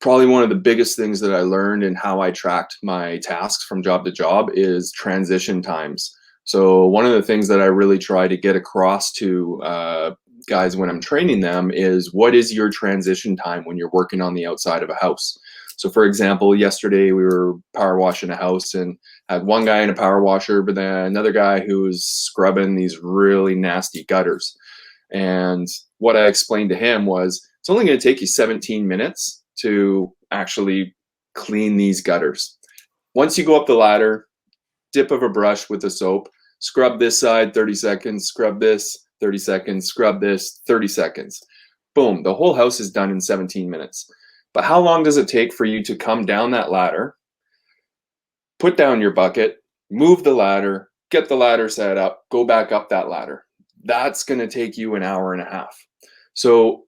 probably one of the biggest things that I learned in how I tracked my tasks from job to job is transition times. So one of the things that I really try to get across to guys when I'm training them is, what is your transition time when you're working on the outside of a house? So for example, yesterday we were power washing a house and had one guy in a power washer, but then another guy who was scrubbing these really nasty gutters. And what I explained to him was, it's only going to take you 17 minutes to actually clean these gutters. Once you go up the ladder, dip of a brush with the soap, scrub this side 30 seconds, scrub this 30 seconds, scrub this 30 seconds. Boom, the whole house is done in 17 minutes. But how long does it take for you to come down that ladder, put down your bucket, move the ladder, get the ladder set up, go back up that ladder? That's going to take you an hour and a half. So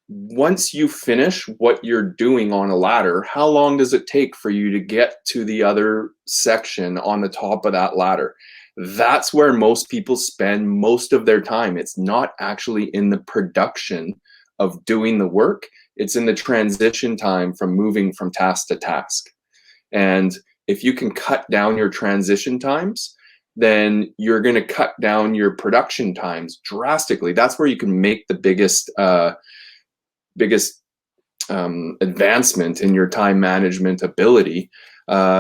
once you finish what you're doing on a ladder, how long does it take for you to get to the other section on the top of that ladder? That's where most people spend most of their time. It's not actually in the production of doing the work. It's in the transition time from moving from task to task. And if you can cut down your transition times, then you're going to cut down your production times drastically. That's where you can make the biggest advancement in your time management ability,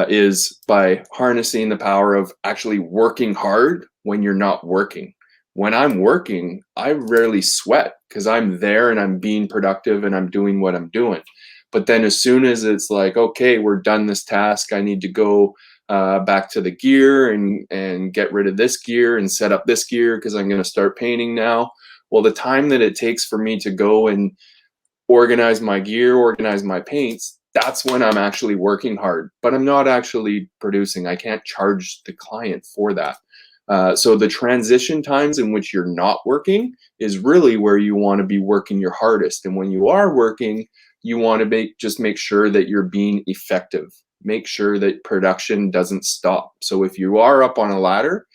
is by harnessing the power of actually working hard when you're not working. When I'm working, I rarely sweat because I'm there and I'm being productive and I'm doing what I'm doing. But then as soon as it's like, okay, we're done this task, I need to go back to the gear and get rid of this gear and set up this gear because I'm going to start painting now. Well, the time that it takes for me to go and organize my gear, organize my paints, that's when I'm actually working hard, but I'm not actually producing. I can't charge the client for that. So the transition times in which you're not working is really where you want to be working your hardest. And when you are working, you want to just make sure that you're being effective. Make sure that production doesn't stop. So if you are up on a ladder,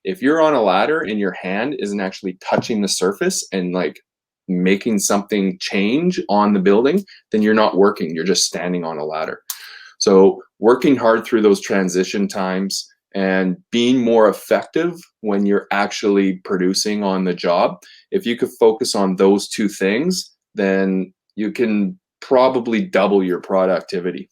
if you're on a ladder and your hand isn't actually touching the surface and like making something change on the building, then you're not working. You're just standing on a ladder. So working hard through those transition times and being more effective when you're actually producing on the job. If you could focus on those two things, then you can probably double your productivity.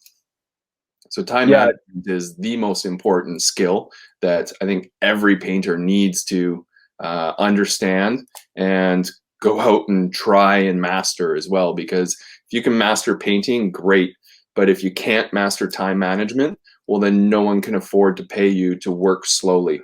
So time management is the most important skill that I think every painter needs to understand and go out and try and master as well. Because if you can master painting, great. But if you can't master time management, well, then no one can afford to pay you to work slowly.